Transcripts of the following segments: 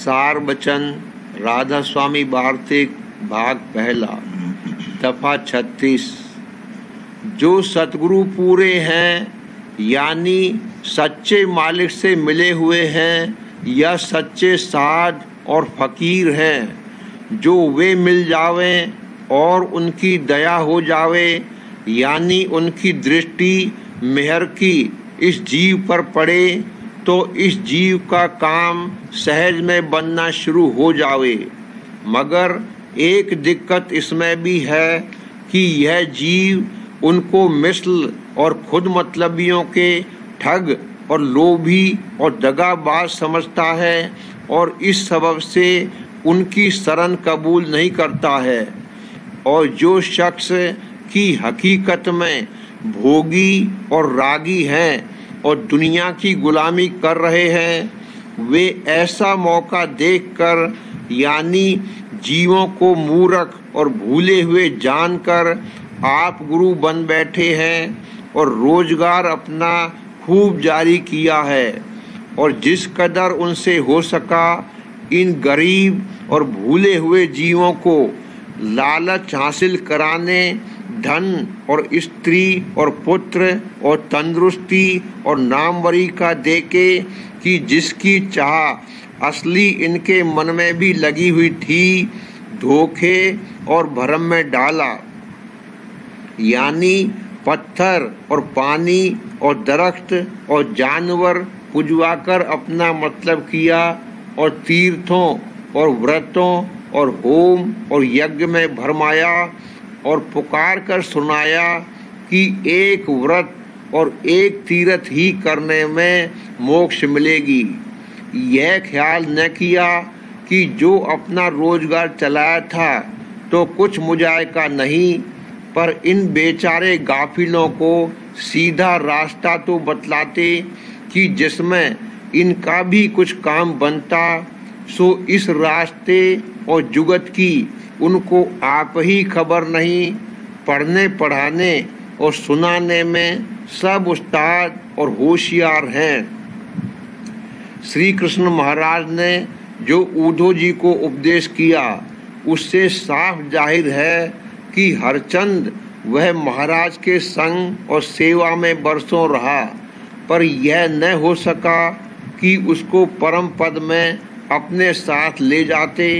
सार बचन राधा स्वामी वार्तिक भाग पहला दफा 36। जो सतगुरु पूरे हैं यानी सच्चे मालिक से मिले हुए हैं या सच्चे साध और फकीर हैं, जो वे मिल जावें और उनकी दया हो जावे यानी उनकी दृष्टि मेहर की इस जीव पर पड़े तो इस जीव का काम सहज में बनना शुरू हो जावे। मगर एक दिक्कत इसमें भी है कि यह जीव उनको मिसल और खुद मतलबियों के ठग और लोभी और दगाबाज समझता है और इस सबब से उनकी शरण कबूल नहीं करता है। और जो शख्स की हकीकत में भोगी और रागी हैं और दुनिया की गुलामी कर रहे हैं, वे ऐसा मौका देखकर यानी जीवों को मूर्ख और भूले हुए जानकर आप गुरु बन बैठे हैं और रोजगार अपना खूब जारी किया है। और जिस कदर उनसे हो सका इन गरीब और भूले हुए जीवों को लालच हासिल कराने, धन और स्त्री और पुत्र और तंदुरुस्ती और नामवरी का देके कि जिसकी चाह असली इनके मन में भी लगी हुई थी, धोखे और भरम में डाला। यानी पत्थर और पानी और दरख्त और जानवर पुजवाकर अपना मतलब किया और तीर्थों और व्रतों और होम और यज्ञ में भरमाया और पुकार कर सुनाया कि एक व्रत और एक तीर्थ ही करने में मोक्ष मिलेगी। यह ख्याल न किया कि जो अपना रोजगार चलाया था तो कुछ मुजायका नहीं, पर इन बेचारे गाफिलों को सीधा रास्ता तो बतलाते कि जिसमें इनका भी कुछ काम बनता, सो इस रास्ते और जुगत की उनको आप ही खबर नहीं। पढ़ने पढ़ाने और सुनाने में सब उस्ताद और होशियार हैं। श्री कृष्ण महाराज ने जो उद्धव जी को उपदेश किया उससे साफ जाहिर है कि हरचंद वह महाराज के संग और सेवा में बरसों रहा, पर यह न हो सका कि उसको परम पद में अपने साथ ले जाते।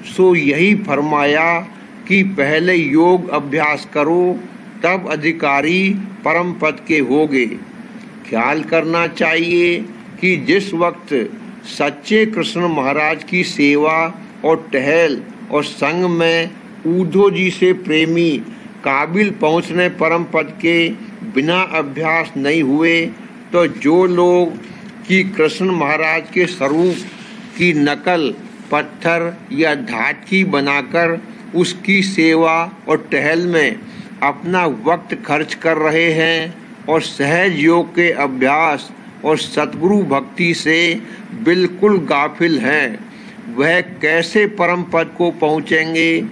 सो यही फरमाया कि पहले योग अभ्यास करो, तब अधिकारी परम पद के होगे। ख्याल करना चाहिए कि जिस वक्त सच्चे कृष्ण महाराज की सेवा और टहल और संग में उद्धव जी से प्रेमी काबिल पहुँचने परम पद के बिना अभ्यास नहीं हुए, तो जो लोग कि कृष्ण महाराज के स्वरूप की नकल पत्थर या धात की बनाकर उसकी सेवा और टहल में अपना वक्त खर्च कर रहे हैं और सहज योग के अभ्यास और सतगुरु भक्ति से बिल्कुल गाफिल हैं, वह कैसे परम पद को पहुँचेंगे।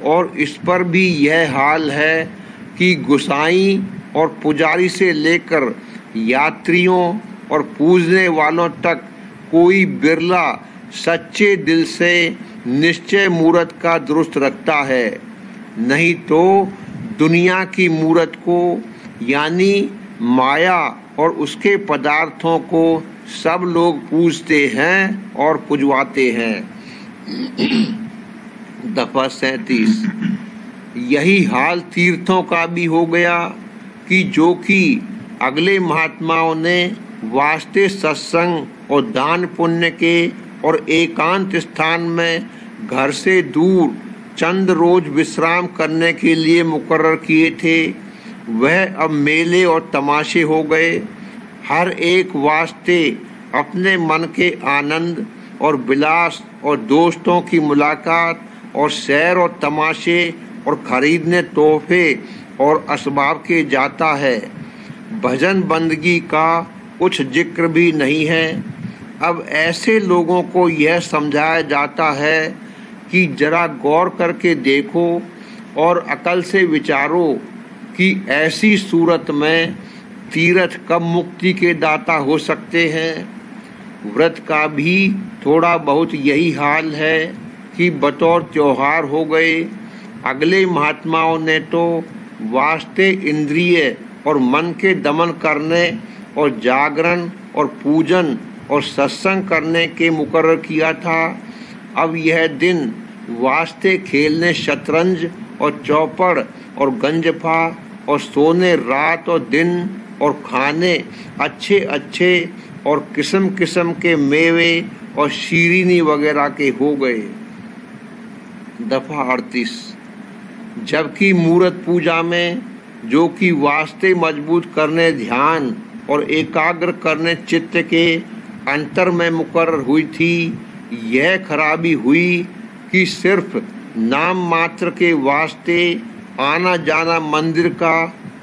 और इस पर भी यह हाल है कि गुसाई और पुजारी से लेकर यात्रियों और पूजने वालों तक कोई बिरला सच्चे दिल से निश्चय मूरत का दुरुस्त रखता है, नहीं तो दुनिया की मूरत को यानी माया और उसके पदार्थों को सब लोग पूजते हैं और पुजवाते हैं। दफा 37। यही हाल तीर्थों का भी हो गया कि जो कि अगले महात्माओं ने वास्ते सत्संग और दान पुण्य के और एकांत स्थान में घर से दूर चंद रोज विश्राम करने के लिए मुकर्रर किए थे, वह अब मेले और तमाशे हो गए। हर एक वास्ते अपने मन के आनंद और विलास और दोस्तों की मुलाकात और सैर और तमाशे और खरीदने तोहफे और असबाब के जाता है। भजन बंदगी का कुछ जिक्र भी नहीं है। अब ऐसे लोगों को यह समझाया जाता है कि जरा गौर करके देखो और अकल से विचारो कि ऐसी सूरत में तीर्थ कब मुक्ति के दाता हो सकते हैं। व्रत का भी थोड़ा बहुत यही हाल है कि बतौर त्योहार हो गए। अगले महात्माओं ने तो वास्ते इंद्रिय और मन के दमन करने और जागरण और पूजन और सत्संग करने के मुकर्रर किया था। अब यह दिन वास्ते खेलने शतरंज और चौपड़ और गंजफा और सोने रात और दिन और खाने अच्छे अच्छे और किस्म किस्म के मेवे और शीरीनी वगैरह के हो गए। दफा 38। जबकि मूर्त पूजा में, जो कि वास्ते मजबूत करने, ध्यान और एकाग्र करने चित्त के अंतर में मुकर्रर हुई थी, यह खराबी हुई कि सिर्फ नाम मात्र के वास्ते आना जाना मंदिर का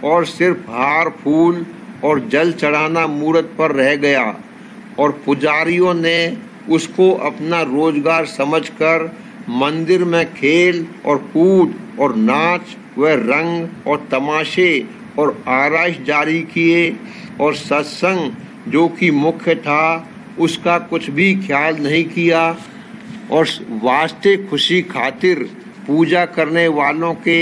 और सिर्फ हार फूल और जल चढ़ाना मूर्त पर रह गया और पुजारियों ने उसको अपना रोजगार समझकर मंदिर में खेल और कूद और नाच व रंग और तमाशे और आराइश जारी किए और सत्संग जो कि मुख्य था उसका कुछ भी ख्याल नहीं किया और वास्ते खुशी खातिर पूजा करने वालों के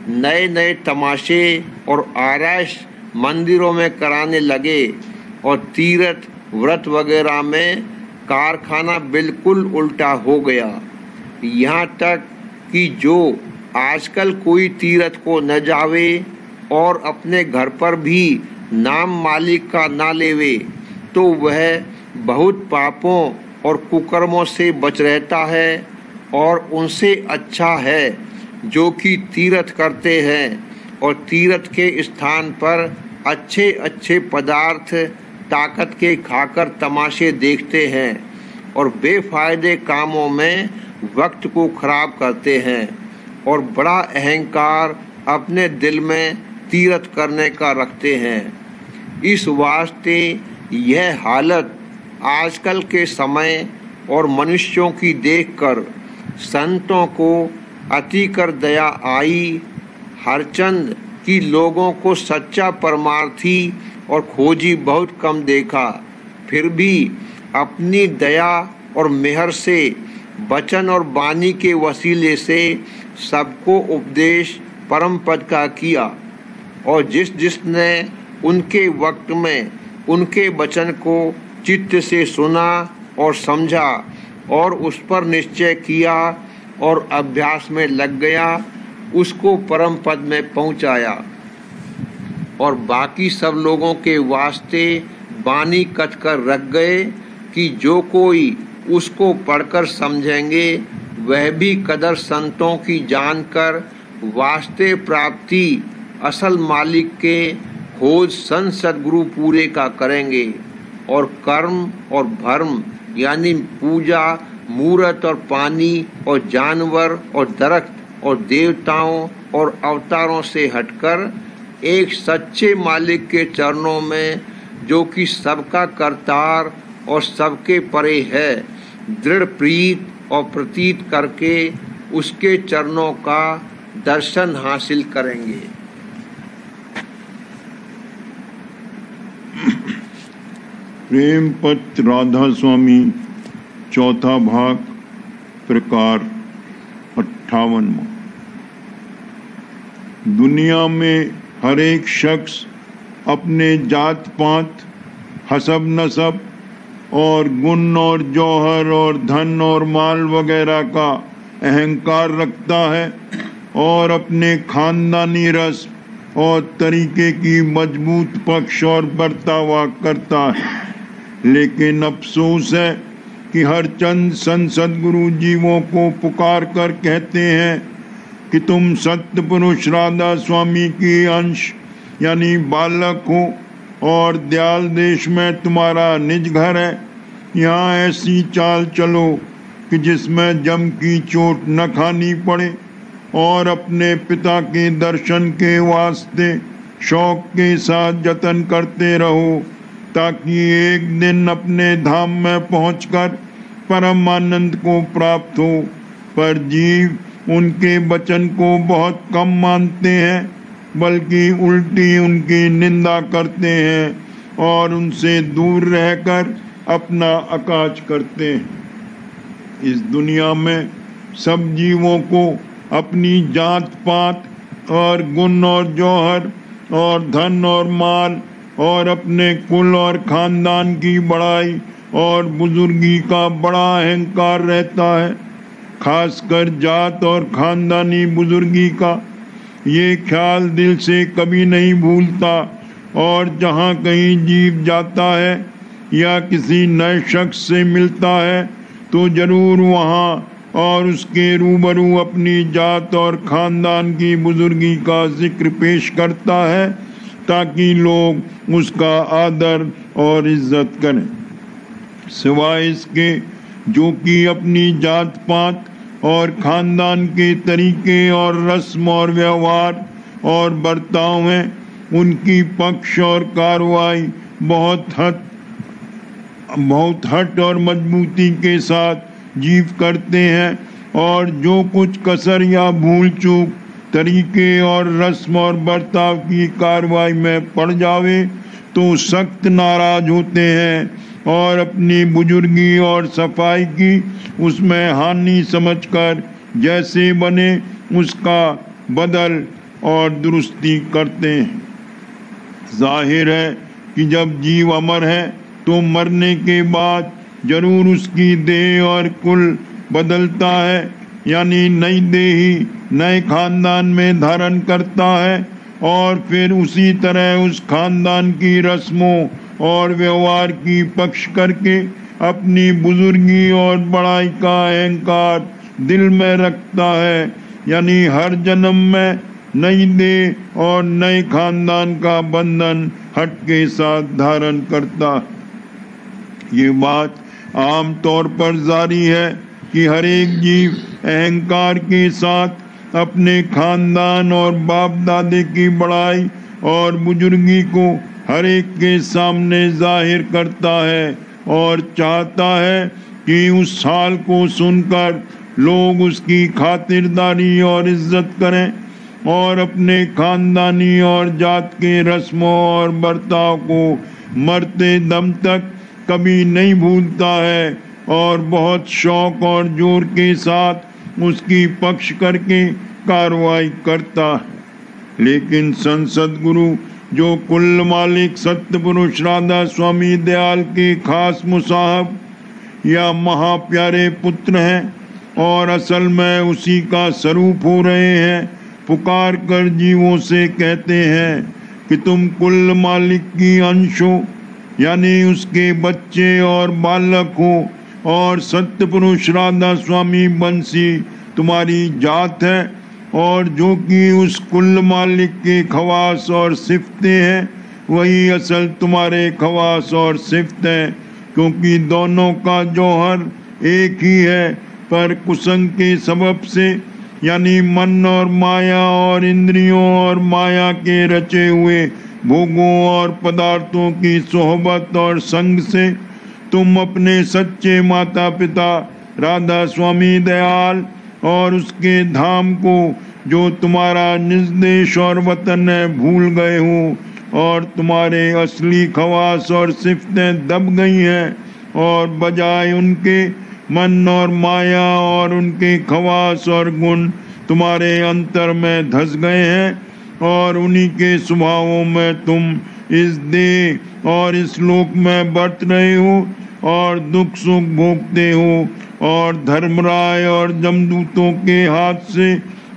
नए नए तमाशे और आराइश मंदिरों में कराने लगे और तीर्थ व्रत वगैरह में कारखाना बिल्कुल उल्टा हो गया। यहाँ तक कि जो आजकल कोई तीर्थ को न जावे और अपने घर पर भी नाम मालिक का ना लेवे तो वह बहुत पापों और कुकर्मों से बच रहता है और उनसे अच्छा है जो कि तीर्थ करते हैं और तीर्थ के स्थान पर अच्छे अच्छे पदार्थ ताकत के खाकर तमाशे देखते हैं और बेफायदे कामों में वक्त को खराब करते हैं और बड़ा अहंकार अपने दिल में तीर्थ करने का रखते हैं। इस वास्ते यह हालत आजकल के समय और मनुष्यों की देखकर संतों को अति कर दया आई। हरचंद की लोगों को सच्चा परमार्थी और खोजी बहुत कम देखा, फिर भी अपनी दया और मेहर से वचन और वाणी के वसीले से सबको उपदेश परम पद का किया और जिस जिसने उनके वक्त में उनके वचन को चित्त से सुना और समझा और उस पर निश्चय किया और अभ्यास में लग गया, उसको परम पद में पहुंचाया। और बाकी सब लोगों के वास्ते वाणी कथ कर रख गए कि जो कोई उसको पढ़कर समझेंगे वह भी कदर संतों की जानकर वास्ते प्राप्ति असल मालिक के खोज संत सद्गुरु पूरे का करेंगे और कर्म और भर्म यानी पूजा, मूर्त और पानी और जानवर और दरख्त और देवताओं और अवतारों से हटकर एक सच्चे मालिक के चरणों में, जो कि सबका करतार और सबके परे है, दृढ़ प्रीत और प्रतीत करके उसके चरणों का दर्शन हासिल करेंगे। प्रेम पत्र राधा स्वामी, चौथा भाग, प्रकार 58। दुनिया में हर एक शख्स अपने जात पात, हसब नसब और गुण और जौहर और धन और माल वगैरह का अहंकार रखता है और अपने खानदानी रस्म और तरीके की मजबूत पक्ष और बर्तावा करता है। लेकिन अफसोस है कि हर चंद संत सद्गुरु जीवों को पुकार कर कहते हैं कि तुम सत्य पुरुष राधा स्वामी की अंश यानी बालक हो और दयाल देश में तुम्हारा निज घर है। यहाँ ऐसी चाल चलो कि जिसमें जम की चोट न खानी पड़े और अपने पिता के दर्शन के वास्ते शौक के साथ जतन करते रहो, ताकि एक दिन अपने धाम में पहुंचकर परम आनंद को प्राप्त हो। पर जीव उनके वचन को बहुत कम मानते हैं, बल्कि उल्टी उनकी निंदा करते हैं और उनसे दूर रहकर अपना अकाज करते हैं। इस दुनिया में सब जीवों को अपनी जात पात और गुण और जौहर और धन और माल और अपने कुल और खानदान की बड़ाई और बुजुर्गी का बड़ा अहंकार रहता है। खासकर जात और खानदानी बुजुर्गी का ये ख्याल दिल से कभी नहीं भूलता, और जहाँ कहीं जीव जाता है या किसी नए शख्स से मिलता है तो जरूर वहाँ और उसके रूबरू अपनी जात और खानदान की बुजुर्गी का जिक्र पेश करता है, ताकि लोग उसका आदर और इज्जत करें। सिवाय इसके जो कि अपनी जात पात और खानदान के तरीके और रस्म और व्यवहार और बर्ताव में उनकी पक्ष और कार्रवाई बहुत हट और मजबूती के साथ जीव करते हैं, और जो कुछ कसर या भूल चूक तरीके और रस्म और बर्ताव की कार्रवाई में पड़ जावे तो सख्त नाराज होते हैं और अपनी बुजुर्गी और सफाई की उसमें हानि समझकर जैसे बने उसका बदल और दुरुस्ती करते हैं। जाहिर है कि जब जीव अमर है तो मरने के बाद जरूर उसकी देह और कुल बदलता है, यानी नई देही नए खानदान में धारण करता है, और फिर उसी तरह उस खानदान की रस्मों और व्यवहार की पक्ष करके अपनी बुजुर्गी और बड़ाई का अहंकार दिल में रखता है, यानी हर जन्म में नई देह और नए खानदान का बंधन हट के साथ धारण करता है। ये बात आम तौर पर जारी है कि हर एक जीव अहंकार के साथ अपने खानदान और बाप दादे की बड़ाई और बुजुर्गी को हर एक के सामने जाहिर करता है और चाहता है कि उस हाल को सुनकर लोग उसकी खातिरदारी और इज्जत करें, और अपने खानदानी और जात के रस्मों और बर्ताव को मरते दम तक कभी नहीं भूलता है, और बहुत शौक और जोर के साथ उसकी पक्ष करके कार्रवाई करता है। लेकिन संसद गुरु जो कुल मालिक सत्य पुरुष राधा स्वामी दयाल के खास मुसाहब या महाप्यारे पुत्र हैं और असल में उसी का स्वरूप हो रहे हैं, पुकार कर जीवों से कहते हैं कि तुम कुल मालिक की अंश हो, यानी उसके बच्चे और बालक हो, और सत्य पुरुष राधा स्वामी बंसी तुम्हारी जात है, और जो कि उस कुल मालिक के खवास और सिफते हैं वही असल तुम्हारे खवास और सिफत हैं, क्योंकि दोनों का जौहर एक ही है, पर कुसंग के सबब से यानी मन और माया और इंद्रियों और माया के रचे हुए भोगों और पदार्थों की सोहबत और संग से तुम अपने सच्चे माता पिता राधा स्वामी दयाल और उसके धाम को जो तुम्हारा निज देश और वतन है भूल गए हो, और तुम्हारे असली खवास और सिफतें दब गई हैं, और बजाय उनके मन और माया और उनके खवास और गुण तुम्हारे अंतर में धस गए हैं, और उन्हीं के स्वभावों में तुम इस देह और इस लोक में बरत रहे हो और दुख सुख भोगते हो, और धर्मराय और जमदूतों के हाथ से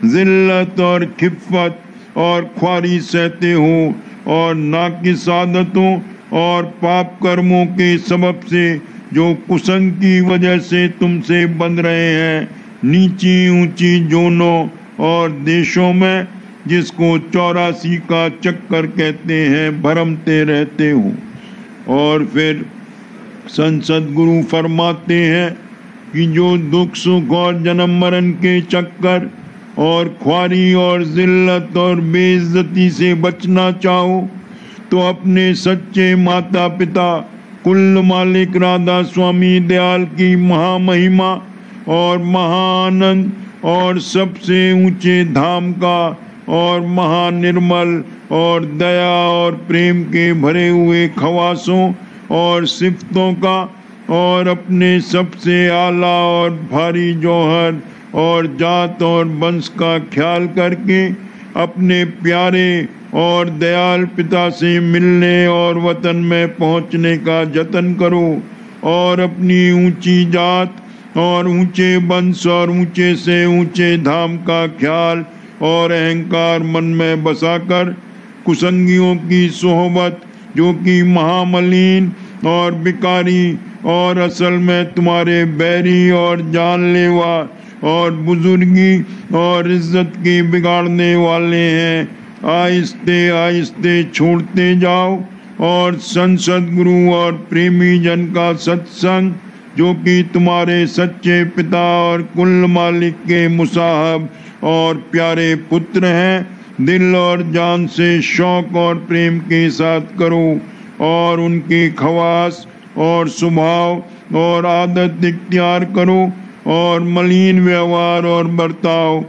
जिल्लत और खिफ़त और ख्वारी सहते हो, और नाकिस आदतों और पाप कर्मों के सबब से जो कुसंग की वजह से तुमसे बंध रहे हैं नीची ऊंची जोनों और देशों में, जिसको 84 का चक्कर कहते हैं, भरमते रहते हो। और फिर संसद गुरु फरमाते हैं कि जो दुख सुख और जन्म मरण के चक्कर और ख्वारी और जिल्लत और बेइज्जती से बचना चाहो तो अपने सच्चे माता पिता कुल मालिक राधा स्वामी दयाल की महामहिमा और महाआनंद और सबसे ऊंचे धाम का और महानिर्मल और दया और प्रेम के भरे हुए खवासों और सिफतों का और अपने सबसे आला और भारी जौहर और जात और वंश का ख्याल करके अपने प्यारे और दयाल पिता से मिलने और वतन में पहुंचने का जतन करो और अपनी ऊंची जात और ऊंचे वंश और ऊंचे से ऊंचे धाम का ख्याल और अहंकार मन में बसाकर कुसंगियों की सोहबत जो कि महामलिन और बिकारी और असल में तुम्हारे बैरी और जानलेवा और बुजुर्गी और इज्जत की बिगाड़ने वाले हैं, आहिस्ते आहिस्ते छोड़ते जाओ और सद्गुरु और प्रेमी जन का सत्संग जो कि तुम्हारे सच्चे पिता और कुल मालिक के मुसाहब और प्यारे पुत्र हैं दिल और जान से शौक और प्रेम के साथ करो और उनकी खवास और स्वभाव और आदत इख्तियार करो और मलिन व्यवहार और बर्ताव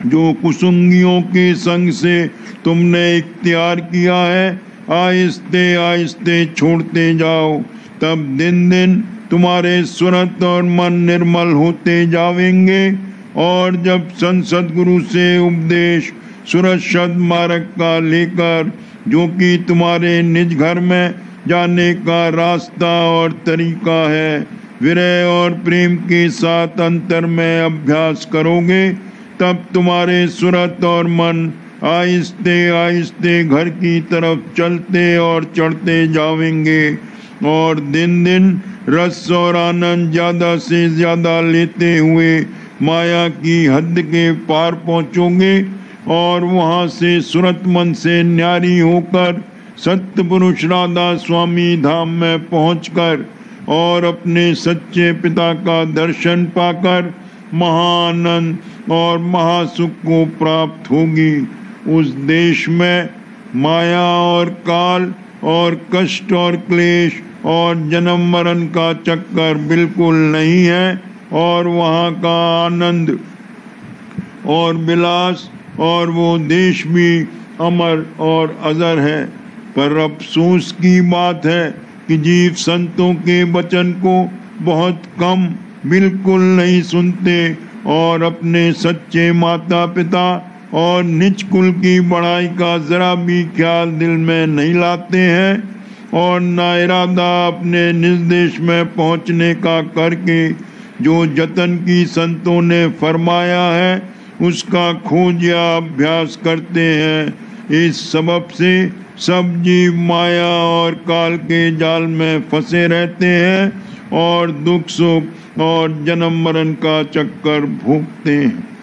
जो कुसुंगियों के संग से तुमने इख्तियार किया है आहिस्ते आहिस्ते छोड़ते जाओ। तब दिन दिन तुम्हारे सुरत और मन निर्मल होते जावेंगे और जब सद्गुरु से उपदेश सुरक्षित मार्ग का लेकर जो कि तुम्हारे निज घर में जाने का रास्ता और तरीका है विरय और प्रेम के साथ अंतर में अभ्यास करोगे तब तुम्हारे सुरत और मन आहिस्ते आहिस्ते घर की तरफ चलते और चढ़ते जावेंगे और दिन दिन रस और आनंद ज्यादा से ज्यादा लेते हुए माया की हद के पार पहुंचोगे और वहां से सुरत मन से न्यारी होकर सत्य पुरुष राधा स्वामी धाम में पहुंचकर और अपने सच्चे पिता का दर्शन पाकर महाआनंद और महासुख को प्राप्त होगी। उस देश में माया और काल और कष्ट और क्लेश और जन्म मरण का चक्कर बिल्कुल नहीं है और वहाँ का आनंद और विलास और वो देश भी अमर और अजर है। पर अफसोस की बात है कि जीव संतों के वचन को बहुत कम बिल्कुल नहीं सुनते और अपने सच्चे माता पिता और निज कुल की बड़ाई का जरा भी ख्याल दिल में नहीं लाते हैं और ना इरादा अपने निज देश में पहुंचने का करके जो जतन की संतों ने फरमाया है उसका खोज या अभ्यास करते हैं। इस सबब से सब जीव माया और काल के जाल में फंसे रहते हैं और दुख सुख और जन्म मरण का चक्कर भोगते हैं।